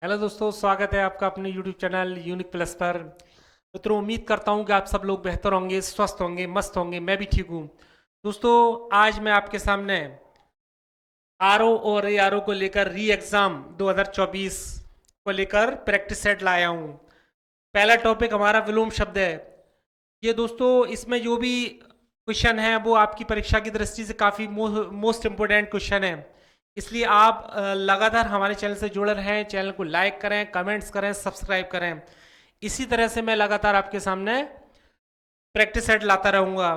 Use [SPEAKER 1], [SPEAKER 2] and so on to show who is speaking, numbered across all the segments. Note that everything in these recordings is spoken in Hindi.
[SPEAKER 1] हेलो दोस्तों, स्वागत है आपका अपने यूट्यूब चैनल यूनिक प्लस पर। मित्रों, उम्मीद करता हूँ कि आप सब लोग बेहतर होंगे, स्वस्थ होंगे, मस्त होंगे। मैं भी ठीक हूँ। दोस्तों, आज मैं आपके सामने आरओ और एआरओ को लेकर री एग्ज़ाम 2024 को लेकर प्रैक्टिस सेट लाया हूँ। पहला टॉपिक हमारा विलोम शब्द है। ये दोस्तों, इसमें जो भी क्वेश्चन है वो आपकी परीक्षा की दृष्टि से काफ़ी मोस्ट इम्पोर्टेंट क्वेश्चन है। इसलिए आप लगातार हमारे चैनल से जुड़े रहें, चैनल को लाइक करें, कमेंट्स करें, सब्सक्राइब करें। इसी तरह से मैं लगातार आपके सामने प्रैक्टिस सेट लाता रहूँगा।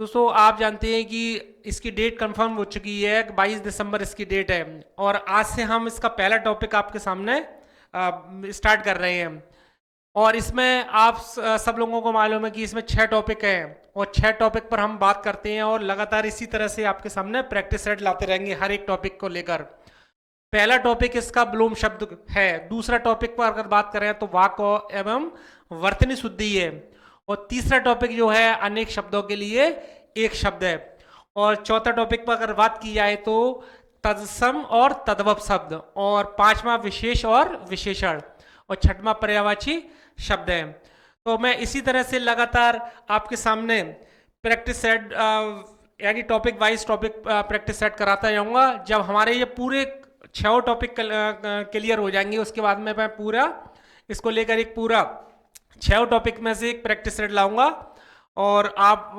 [SPEAKER 1] दोस्तों, आप जानते हैं कि इसकी डेट कंफर्म हो चुकी है, 22 दिसंबर इसकी डेट है। और आज से हम इसका पहला टॉपिक आपके सामने स्टार्ट कर रहे हैं। और इसमें आप सब लोगों को मालूम है कि इसमें 6 टॉपिक हैं और 6 टॉपिक पर हम बात करते हैं और लगातार इसी तरह से आपके सामने प्रैक्टिस सेट लाते रहेंगे हर एक टॉपिक को लेकर। पहला टॉपिक इसका विलोम शब्द है। दूसरा टॉपिक पर अगर बात करें तो वाक्य एवं वर्तनी शुद्धि है। और तीसरा टॉपिक जो है अनेक शब्दों के लिए एक शब्द है। और चौथा टॉपिक पर अगर बात की जाए तो तत्सम और तद्भव शब्द। और पांचवा विशेष और विशेषण। और छठवां पर्यायवाची शब्द है। तो मैं इसी तरह से लगातार आपके सामने प्रैक्टिस सेट यानी topic wise topic practice set कराता जाऊंगा। जब हमारे ये पूरे 6 टॉपिक क्लियर हो जाएंगे उसके बाद में मैं पूरा इसको लेकर एक पूरा 6 टॉपिक में से एक प्रैक्टिस सेट लाऊंगा। और आप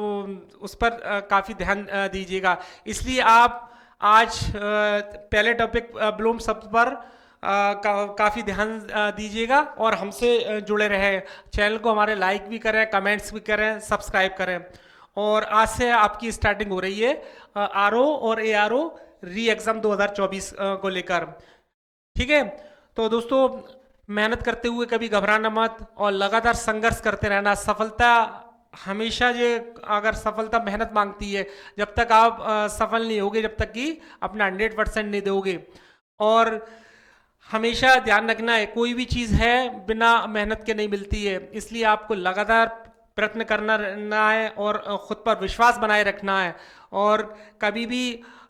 [SPEAKER 1] उस पर काफ़ी ध्यान दीजिएगा। इसलिए आप आज पहले टॉपिक विलोम शब्द पर काफ़ी ध्यान दीजिएगा और हमसे जुड़े रहे। चैनल को हमारे लाइक भी करें, कमेंट्स भी करें, सब्सक्राइब करें। और आज से आपकी स्टार्टिंग हो रही है आरओ और एआरओ री एग्ज़ाम 2024 को लेकर। ठीक है। तो दोस्तों, मेहनत करते हुए कभी घबराना मत और लगातार संघर्ष करते रहना। सफलता हमेशा ये अगर सफलता मेहनत मांगती है। जब तक आप सफल नहीं होगे, जब तक कि अपना 100% नहीं दोगे। और हमेशा ध्यान रखना है, कोई भी चीज़ है बिना मेहनत के नहीं मिलती है। इसलिए आपको लगातार प्रयत्न करना रहना है और खुद पर विश्वास बनाए रखना है। और कभी भी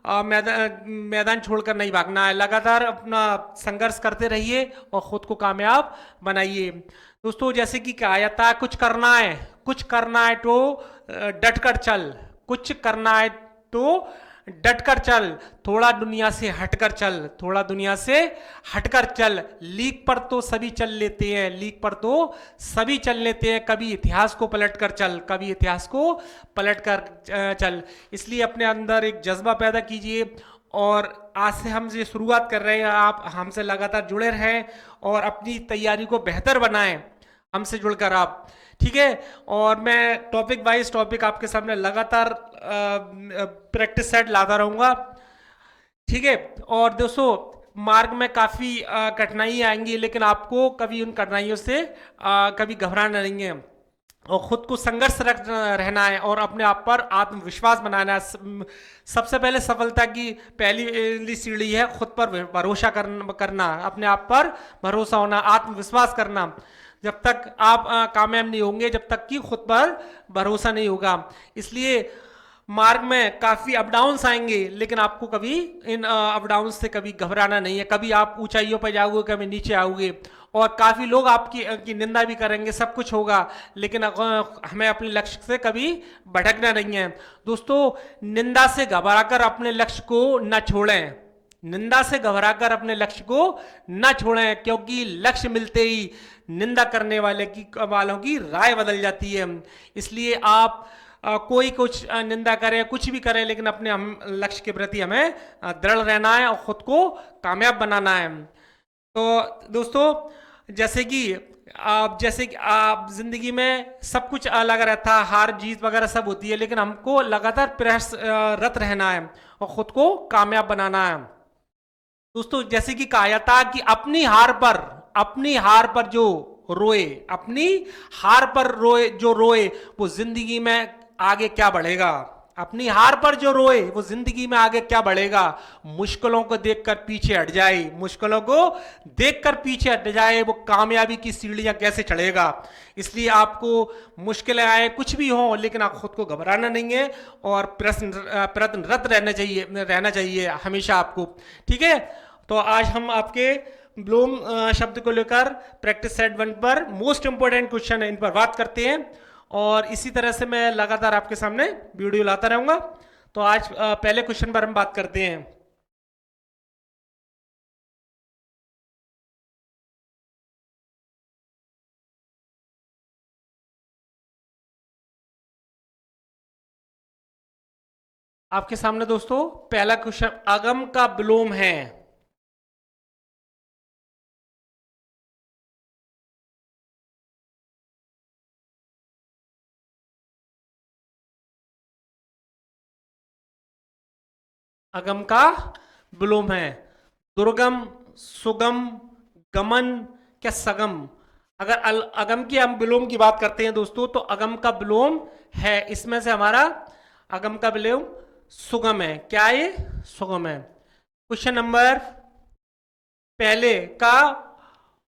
[SPEAKER 1] मैदान छोड़कर नहीं भागना है। लगातार अपना संघर्ष करते रहिए और खुद को कामयाब बनाइए। दोस्तों, जैसे कि कहा जाता है, कुछ करना है तो डट कर चल, कुछ करना है तो डट कर चल, थोड़ा दुनिया से हटकर चल, थोड़ा दुनिया से हटकर चल। लीक पर तो सभी चल लेते हैं, लीक पर तो सभी चल लेते हैं, कभी इतिहास को पलट कर चल, कभी इतिहास को पलट कर चल। इसलिए अपने अंदर एक जज्बा पैदा कीजिए। और आज से हम ये शुरुआत कर रहे हैं, आप हमसे लगातार जुड़े रहें और अपनी तैयारी को बेहतर बनाएं हमसे जुड़कर आप। ठीक है। और मैं टॉपिक वाइज टॉपिक आपके सामने लगातार प्रैक्टिस सेट लाता रहूँगा। ठीक है। और दोस्तों, मार्ग में काफ़ी कठिनाई आएंगी, लेकिन आपको कभी उन कठिनाइयों से कभी घबराना नहीं है और खुद को संघर्ष रख रहना है और अपने आप पर आत्मविश्वास बनाना है। सबसे पहले सफलता की पहली सीढ़ी है खुद पर भरोसा करना, अपने आप पर भरोसा होना, आत्मविश्वास करना। जब तक आप कामयाब नहीं होंगे, जब तक कि खुद पर भरोसा नहीं होगा। इसलिए मार्ग में काफ़ी अप डाउन्स आएंगे, लेकिन आपको कभी इन अप डाउन्स से कभी घबराना नहीं है। कभी आप ऊंचाइयों पर जाओगे, कभी नीचे आओगे और काफ़ी लोग आपकी निंदा भी करेंगे, सब कुछ होगा, लेकिन हमें अपने लक्ष्य से कभी भटकना नहीं है। दोस्तों, निंदा से घबराकर अपने लक्ष्य को न छोड़ें, निंदा से घबराकर अपने लक्ष्य को न छोड़ें, क्योंकि लक्ष्य मिलते ही निंदा करने वालों की राय बदल जाती है। इसलिए आप कोई कुछ निंदा करे, कुछ भी करे, लेकिन अपने हम लक्ष्य के प्रति हमें दृढ़ रहना है और खुद को कामयाब बनाना है। तो दोस्तों, जैसे कि आप जिंदगी में सब कुछ अलग रहता है, हार जीत वगैरह सब होती है, लेकिन हमको लगातार प्रयासरत रहना है और खुद को कामयाब बनाना है। दोस्तों, जैसे कि कहा जाता है कि अपनी हार पर जो रोए, अपनी हार पर रोए जो रोए वो जिंदगी में आगे क्या बढ़ेगा। अपनी हार पर जो रोए वो जिंदगी में आगे क्या बढ़ेगा। मुश्किलों को देखकर पीछे हट जाए, मुश्किलों को देखकर पीछे हट जाए, वो कामयाबी की सीढ़ियां कैसे चढ़ेगा। इसलिए आपको मुश्किलें आए, कुछ भी हो, लेकिन आप खुद को घबराना नहीं है और प्रयत्नरत रहना चाहिए हमेशा आपको। ठीक है। तो आज हम आपके ब्लोम शब्द को लेकर प्रैक्टिस सेट 1 पर मोस्ट इंपोर्टेंट क्वेश्चन है, इन पर बात करते हैं। और इसी तरह से मैं लगातार आपके सामने वीडियो लाता रहूंगा। तो आज पहले क्वेश्चन पर हम बात करते हैं। आपके सामने दोस्तों पहला क्वेश्चन अगम का विलोम है। अगम का विलोम है। दुर्गम, सुगम, गमन, क्या सगम? अगर अगम की हम विलोम की बात करते हैं दोस्तों, तो अगम का विलोम है, इसमें से हमारा अगम का विलोम सुगम है। क्या है ये? सुगम है। क्वेश्चन नंबर पहले का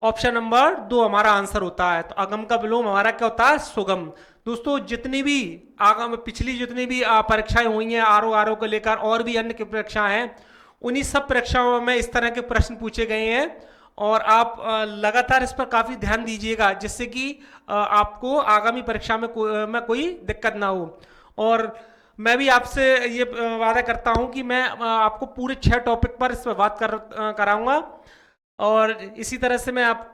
[SPEAKER 1] ऑप्शन नंबर 2 हमारा आंसर होता है। तो अगम का विलोम हमारा क्या होता है? सुगम। दोस्तों जितनी भी आगम पिछली जितनी भी परीक्षाएं हुई हैं आरओ को लेकर और भी अन्य की परीक्षाएं हैं, उन्हीं सब परीक्षाओं में इस तरह के प्रश्न पूछे गए हैं। और आप लगातार इस पर काफी ध्यान दीजिएगा, जिससे कि आपको आगामी परीक्षा में कोई दिक्कत ना हो। और मैं भी आपसे ये वादा करता हूं कि मैं आपको पूरे 6 टॉपिक पर इस पर बात कराऊंगा। और इसी तरह से मैं आप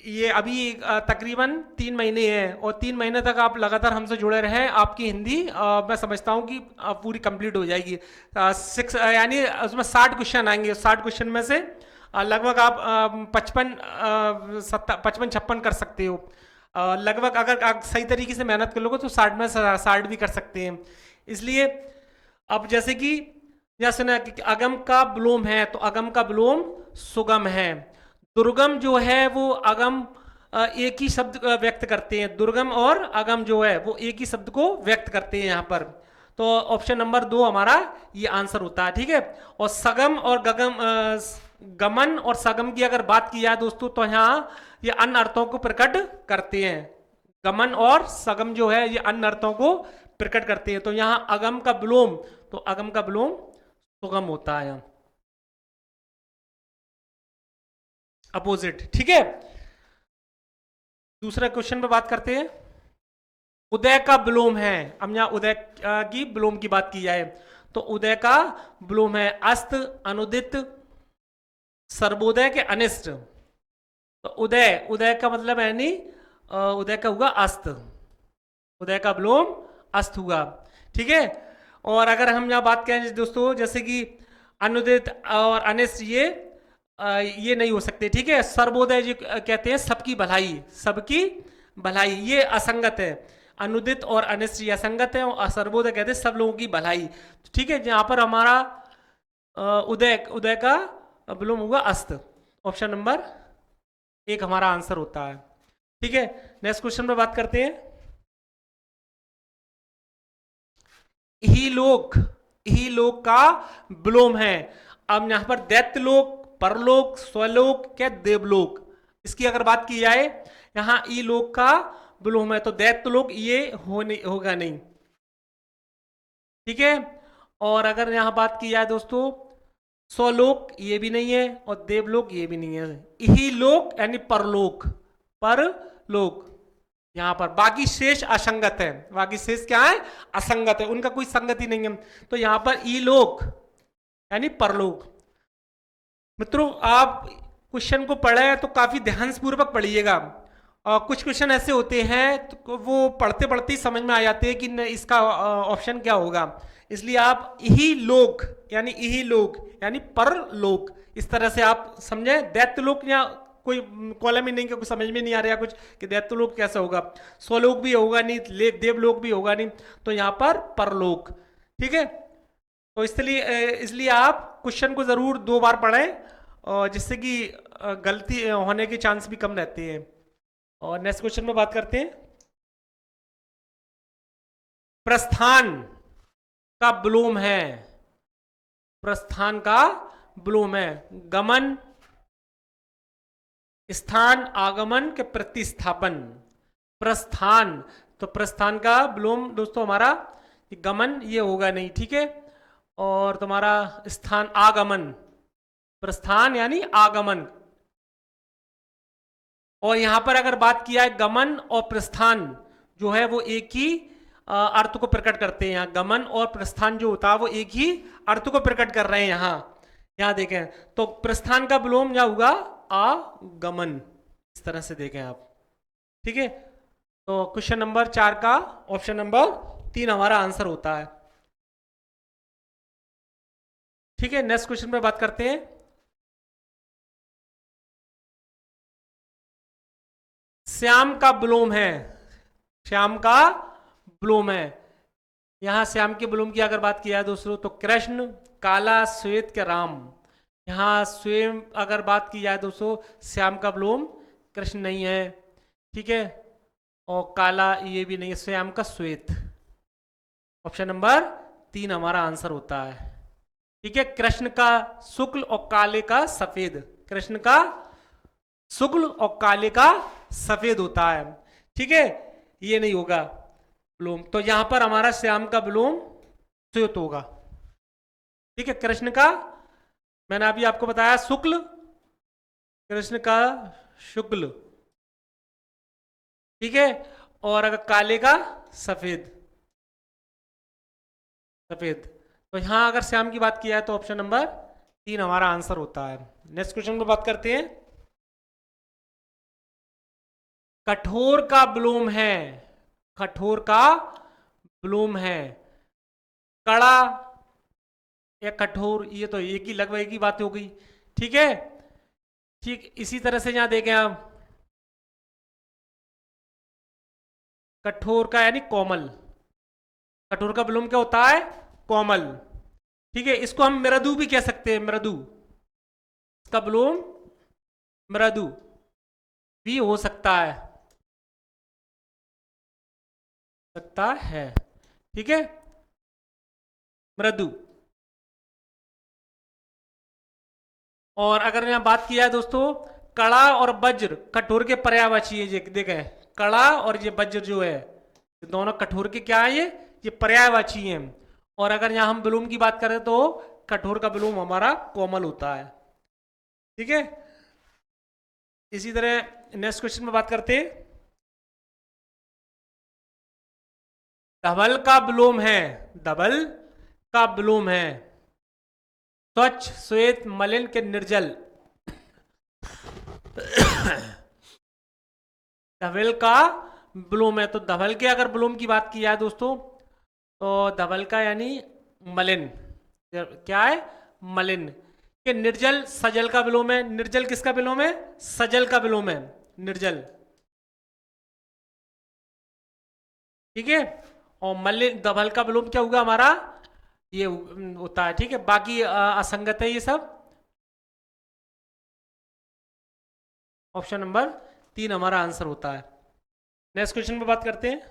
[SPEAKER 1] ये अभी तकरीबन 3 महीने हैं, और 3 महीने तक आप लगातार हमसे जुड़े रहें, आपकी हिंदी मैं समझता हूँ कि पूरी कंप्लीट हो जाएगी। 6 यानी उसमें 60 क्वेश्चन आएंगे। 60 क्वेश्चन में से लगभग आप 55-56 कर सकते हो। लगभग अगर आप सही तरीके से मेहनत कर लोगे तो 60 में 60 भी कर सकते हैं। इसलिए अब जैसे कि यहाँ सुना कि अगम का विलोम है, तो अगम का विलोम सुगम है। दुर्गम जो है वो अगम एक ही शब्द व्यक्त करते हैं। दुर्गम और अगम जो है वो एक ही शब्द को व्यक्त करते हैं यहाँ पर। तो ऑप्शन नंबर 2 हमारा ये आंसर होता है, ठीक है। और सगम और गमन और सगम की अगर बात की जाए दोस्तों, तो यहाँ ये अन्य अर्थों को प्रकट करते हैं। गमन और सगम जो है ये अन्य अर्थों को प्रकट करते हैं। तो यहाँ अगम का विलोम, तो अगम का विलोम सुगम होता है, अपोजिट, ठीक है। दूसरा क्वेश्चन पे बात करते हैं। उदय का विलोम है। अब यहाँ उदय की विलोम की बात की जाए, तो उदय का विलोम है अस्त, अनुदित, सर्वोदय के अनिष्ट। तो उदय, उदय का मतलब है नहीं, उदय का हुआ अस्त। उदय का विलोम अस्त हुआ, ठीक है। और अगर हम यहाँ बात करें दोस्तों, जैसे कि अनुदित और अनिष्ट, ये नहीं हो सकते, ठीक है। सर्वोदय जी कहते हैं सबकी भलाई, सबकी भलाई, ये असंगत है। अनुदित और अनिष्ट ये असंगत है, और सर्वोदय कहते हैं सब लोगों की भलाई, ठीक है। यहाँ पर हमारा उदय, उदय का विलोम हुआ अस्त। ऑप्शन नंबर 1 हमारा आंसर होता है, ठीक है। नेक्स्ट क्वेश्चन पर बात करते हैं। ही लोक, ही लोक का विलोम है। अब यहां पर दैत्यलोक, परलोक, स्वलोक, क्या देवलोक, इसकी अगर बात की जाए, यहां ई लोक का विलोम है, तो दैत्यलोक ये होगा नहीं, ठीक है। और अगर यहां बात की जाए दोस्तों, स्वलोक ये भी नहीं है, और देवलोक ये भी नहीं है। ही लोक यानी परलोक, परलोक यहां पर। बाकी शेष असंगत है, बाकी शेष क्या है? असंगत है, उनका कोई संगति नहीं है। तो यहां पर ई लोक यानी परलोक। मित्रों आप क्वेश्चन को पढ़े तो काफी ध्यान पूर्वक पढ़िएगा। कुछ क्वेश्चन ऐसे होते हैं तो वो पढ़ते पढ़ते ही समझ में आ जाते हैं कि इसका ऑप्शन क्या होगा। इसलिए आप ही लोक यानी परलोक, इस तरह से आप समझे। दैत्यलोक या कोई कॉलम ही नहीं, कुछ समझ में नहीं आ रहा कुछ कि दैत्यलोक कैसा होगा। स्वलोक भी होगा नहीं, देवलोक भी होगा नहीं, तो यहाँ पर परलोक, ठीक है। तो इसलिए आप क्वेश्चन को जरूर 2 बार पढ़ें, और जिससे कि गलती होने के चांस भी कम रहते हैं। और नेक्स्ट क्वेश्चन में बात करते हैं। प्रस्थान का विलोम है। प्रस्थान का विलोम है गमन, स्थान, आगमन के प्रतिस्थापन। प्रस्थान, तो प्रस्थान का विलोम दोस्तों हमारा गमन ये होगा नहीं, ठीक है। और तुम्हारा स्थान आगमन, प्रस्थान यानी आगमन, और यहां पर अगर बात किया है गमन और प्रस्थान जो है वो एक ही अर्थ को प्रकट करते हैं। यहाँ गमन और प्रस्थान जो होता है वो एक ही अर्थ को प्रकट कर रहे हैं। यहाँ देखें तो प्रस्थान का विलोम क्या होगा, आगमन। इस तरह से देखें आप, ठीक है। तो क्वेश्चन नंबर 4 का ऑप्शन नंबर 3 हमारा आंसर होता है, ठीक है। नेक्स्ट क्वेश्चन पे बात करते हैं। श्याम का विलोम है, श्याम का विलोम है। यहां श्याम के विलोम की अगर बात किया है दोस्तों तो कृष्ण, काला, श्वेत के राम। यहां स्वयं अगर बात की जाए दोस्तों, श्याम का विलोम कृष्ण नहीं है, ठीक है। और काला ये भी नहीं है, श्याम का श्वेत। ऑप्शन नंबर 3 हमारा आंसर होता है, ठीक है। कृष्ण का शुक्ल और काले का सफेद, कृष्ण का शुक्ल और काले का सफेद होता है, ठीक है। ये नहीं होगा विलोम, तो यहां पर हमारा श्याम का विलोम श्वेत होगा, ठीक है। कृष्ण का मैंने अभी आपको बताया शुक्ल, कृष्ण का शुक्ल, ठीक है। और अगर काले का सफेद, सफेद। तो यहां अगर श्याम की बात किया है तो ऑप्शन नंबर 3 हमारा आंसर होता है। नेक्स्ट क्वेश्चन पर बात करते हैं। कठोर का विलोम है, कठोर का विलोम है कड़ा या कठोर, ये तो एक ही लगभग एक ही बात हो गई, ठीक है। ठीक इसी तरह से यहां देखें आप, कठोर का यानी कोमल, कठोर का विलोम क्या होता है, कोमल, ठीक है। इसको हम मृदु भी कह सकते हैं, मृदु, इसका विलोम मृदु भी हो सकता है, ठीक है, मृदु। और अगर यहां बात किया है दोस्तों, कड़ा और वज्र कठोर के पर्यायवाची है, ये देखें कड़ा और ये वज्र जो है दोनों कठोर के क्या है, ये पर्यायवाची हैं। और अगर यहां हम विलोम की बात करें तो कठोर का विलोम हमारा कोमल होता है, ठीक है। इसी तरह नेक्स्ट क्वेश्चन में बात करते हैं। धवल का विलोम है, धवल का विलोम है स्वच्छ, श्वेत, मलिन के निर्जल। धवल का विलोम है, तो धवल के अगर विलोम की बात की जाए दोस्तों तो धवल का यानी मलिन, क्या है, मलिन के। निर्जल सजल का विलोम है, निर्जल किसका विलोम है, सजल का विलोम है, निर्जल, ठीक है। और मलिन धवल का विलोम क्या होगा हमारा, ये होता है, ठीक है। बाकी असंगत है ये सब। ऑप्शन नंबर 3 हमारा आंसर होता है। नेक्स्ट क्वेश्चन पे बात करते हैं।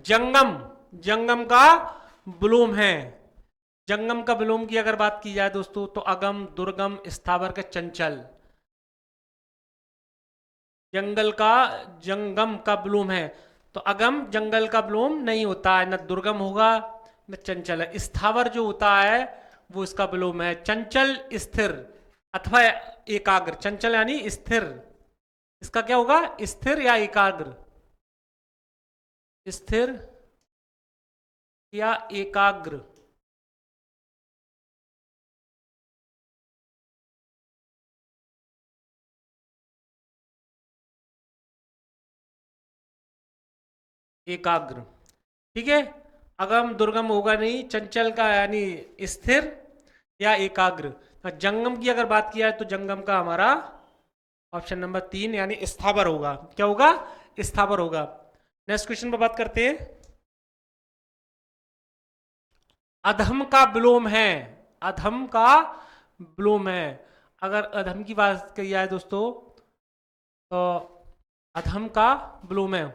[SPEAKER 1] जंगम, जंगम का विलोम है, जंगम का विलोम की अगर बात की जाए दोस्तों तो अगम, दुर्गम, स्थावर का चंचल। जंगल का, जंगम का विलोम है तो अगम जंगल का विलोम नहीं होता है, न दुर्गम होगा न चंचल है। स्थावर जो होता है वो इसका विलोम है, चंचल स्थिर अथवा एकाग्र। चंचल यानी स्थिर, इसका क्या होगा, स्थिर या एकाग्र, स्थिर या एकाग्र। एकाग्र, ठीक है। अगम दुर्गम होगा नहीं, चंचल का यानी स्थिर या एकाग्र। जंगम की अगर बात किया है तो जंगम का हमारा ऑप्शन नंबर 3 यानी स्थावर होगा, क्या होगा, स्थावर होगा। नेक्स्ट क्वेश्चन पर बात करते हैं। अधम का विलोम है, अधम का विलोम है। अगर अधम की बात की जाए दोस्तों तो अधम का विलोम है,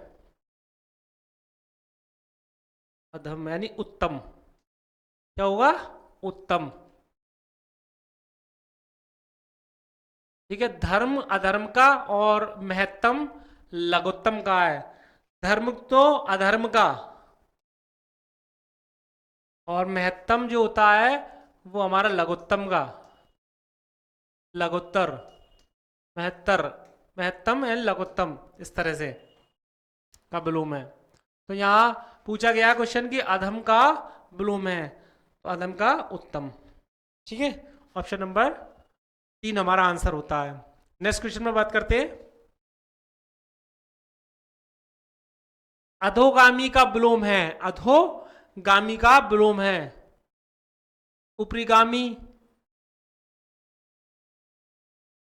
[SPEAKER 1] अधम यानी उत्तम, क्या होगा, उत्तम, ठीक है। धर्म अधर्म का और महत्तम लघुत्तम का है। धर्म तो अधर्म का और महत्तम जो होता है वो हमारा लघुत्तम का, लघुत्तर, महत्तर, महत्तम एंड लघुत्तम, इस तरह से का विलोम है। तो यहाँ पूछा गया क्वेश्चन कि अधम का विलोम है, तो अधम का उत्तम। ठीक है, ऑप्शन नंबर 3 हमारा आंसर होता है। नेक्स्ट क्वेश्चन में बात करते हैं। अधोगामी का विलोम है, अधोगामी का विलोम है ऊपरीगामी,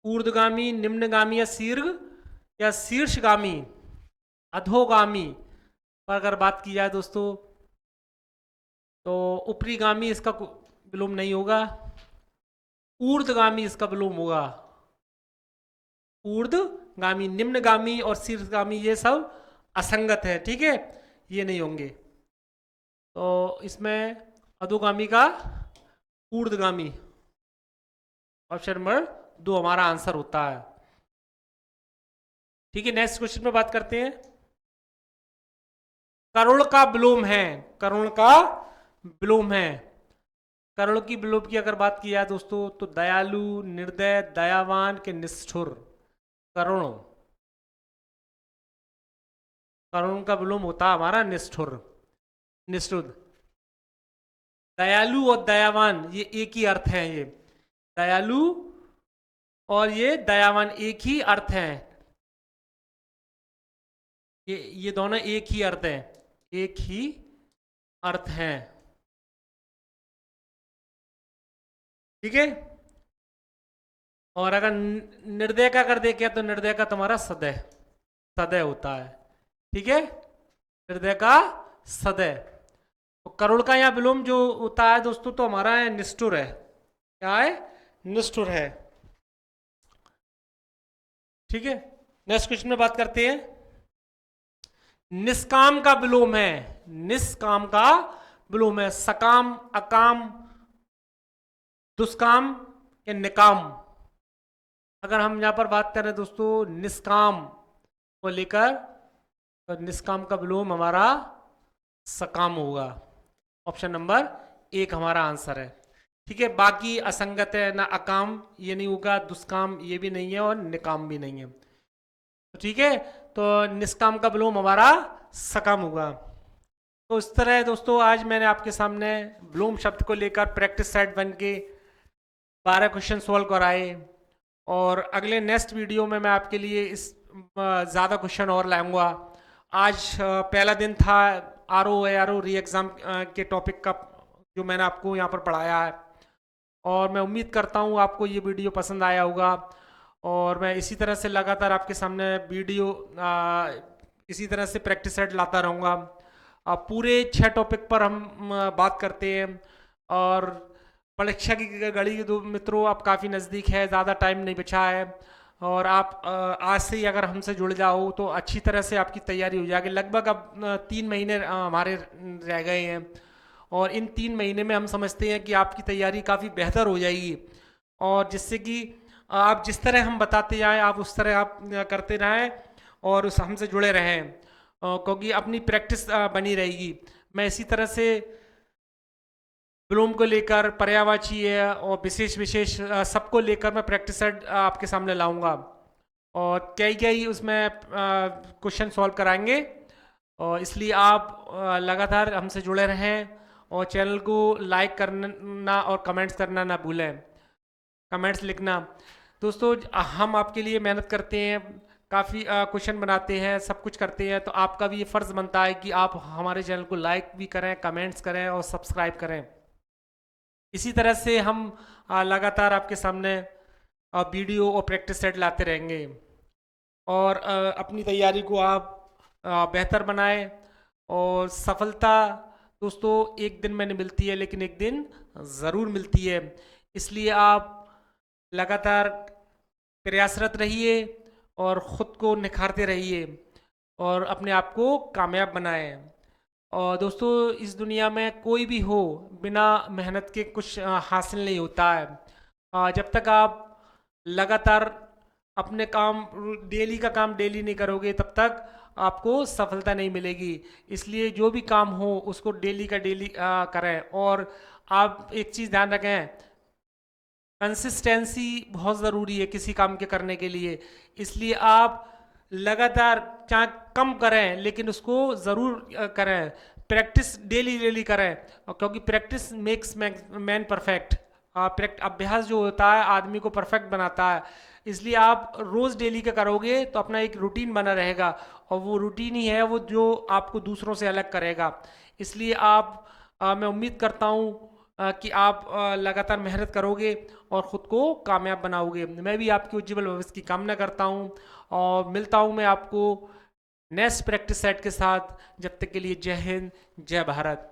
[SPEAKER 1] ऊर्ध्वगामी, निम्नगामी या शीर्षगामी। अधोगामी पर अगर बात की जाए दोस्तों, तो ऊपरीगामी इसका विलोम नहीं होगा, ऊर्ध्वगामी इसका विलोम होगा। ऊर्ध्वगामी, निम्नगामी और शीर्षगामी ये सब असंगत है, ठीक है, ये नहीं होंगे। तो इसमें अधोगामी का ऊर्ध्वगामी, ऑप्शन नंबर 2 हमारा आंसर होता है। ठीक है, नेक्स्ट क्वेश्चन पे बात करते हैं। करुण का विलोम है, करुण का विलोम है, करुण की विलोम की अगर बात की जाए दोस्तों, तो दयालु, निर्दय, दयावान के निष्ठुर। करुण, करुण का विलोम होता है हमारा निष्ठुर, निष्ठुर। दयालु और दयावान ये एक ही अर्थ है, ये दयालु और ये दयावान एक ही अर्थ है, ये दोनों एक ही अर्थ है, एक ही अर्थ है। ठीक है, और अगर निर्दय का कर देखे तो निर्दय का तुम्हारा सदय, सदय होता है। ठीक है, हृदय का सदय। तो करुण का यहाँ विलोम जो होता है दोस्तों, तो हमारा है निष्ठुर है, क्या है, निष्ठुर है। ठीक है, नेक्स्ट क्वेश्चन में बात करते हैं। निष्काम का विलोम है, निष्काम का विलोम है सकाम, अकाम, दुष्काम या निकाम। अगर हम यहाँ पर बात करें दोस्तों निष्काम को लेकर, तो निष्काम का विलोम हमारा सकाम होगा, ऑप्शन नंबर 1 हमारा आंसर है। ठीक है, बाकी असंगत है ना, अकाम ये नहीं होगा, दुष्काम ये भी नहीं है और निकाम भी नहीं है। तो ठीक है, तो निष्काम का विलोम हमारा सकाम होगा। तो इस तरह है दोस्तों, आज मैंने आपके सामने विलोम शब्द को लेकर प्रैक्टिस सेट 1 के 12 क्वेश्चन सॉल्व कराए, और अगले नेक्स्ट वीडियो में मैं आपके लिए इस ज़्यादा क्वेश्चन और लाऊंगा। आज पहला दिन था आर ओ री एग्ज़ाम के टॉपिक का, जो मैंने आपको यहाँ पर पढ़ाया है, और मैं उम्मीद करता हूँ आपको ये वीडियो पसंद आया होगा, और मैं इसी तरह से लगातार आपके सामने वीडियो इसी तरह से प्रैक्टिस सेट लाता रहूँगा। पूरे 6 टॉपिक पर हम बात करते हैं, और परीक्षा की घड़ी दो मित्रों अब काफ़ी नज़दीक है, ज़्यादा टाइम नहीं बचा है, और आप आज से ही अगर हमसे जुड़ जाओ तो अच्छी तरह से आपकी तैयारी हो जाएगी। लगभग अब 3 महीने हमारे रह गए हैं, और इन 3 महीने में हम समझते हैं कि आपकी तैयारी काफ़ी बेहतर हो जाएगी, और जिससे कि आप जिस तरह हम बताते जाएं आप उस तरह आप करते रहें, और उस हमसे जुड़े रहें, क्योंकि अपनी प्रैक्टिस बनी रहेगी। मैं इसी तरह से विलोम को लेकर, पर्यायवाची है और विशेष विशेष सबको लेकर मैं प्रैक्टिस सेट आपके सामने लाऊंगा, और कई कई उसमें क्वेश्चन सॉल्व कराएंगे। और इसलिए आप लगातार हमसे जुड़े रहें, और चैनल को लाइक करना और कमेंट्स करना ना भूलें, कमेंट्स लिखना। दोस्तों हम आपके लिए मेहनत करते हैं, काफ़ी क्वेश्चन बनाते हैं, सब कुछ करते हैं, तो आपका भी ये फ़र्ज़ बनता है कि आप हमारे चैनल को लाइक भी करें, कमेंट्स करें और सब्सक्राइब करें। इसी तरह से हम लगातार आपके सामने वीडियो और प्रैक्टिस सेट लाते रहेंगे, और अपनी तैयारी को आप बेहतर बनाएं। और सफलता दोस्तों एक दिन में नहीं मिलती है, लेकिन एक दिन ज़रूर मिलती है। इसलिए आप लगातार प्रयासरत रहिए, और ख़ुद को निखारते रहिए, और अपने आप को कामयाब बनाएं। और दोस्तों इस दुनिया में कोई भी हो, बिना मेहनत के कुछ हासिल नहीं होता है। जब तक आप लगातार अपने काम, डेली का काम डेली नहीं करोगे, तब तक आपको सफलता नहीं मिलेगी। इसलिए जो भी काम हो उसको डेली का डेली करें। और आप एक चीज़ ध्यान रखें, कंसिस्टेंसी बहुत ज़रूरी है किसी काम के करने के लिए। इसलिए आप लगातार चाहे कम करें लेकिन उसको ज़रूर करें। प्रैक्टिस डेली डेली करें, और क्योंकि प्रैक्टिस मेक्स मैन परफेक्ट। अभ्यास जो होता है आदमी को परफेक्ट बनाता है। इसलिए आप रोज़ डेली का करोगे तो अपना एक रूटीन बना रहेगा, और वो रूटीन ही है वो जो आपको दूसरों से अलग करेगा। इसलिए मैं उम्मीद करता हूँ कि आप लगातार मेहनत करोगे और ख़ुद को कामयाब बनाओगे। मैं भी आपके उज्जवल भविष्य की कामना करता हूँ, और मिलता हूँ मैं आपको नेक्स्ट प्रैक्टिस सेट के साथ। जब तक के लिए जय हिंद, जय भारत।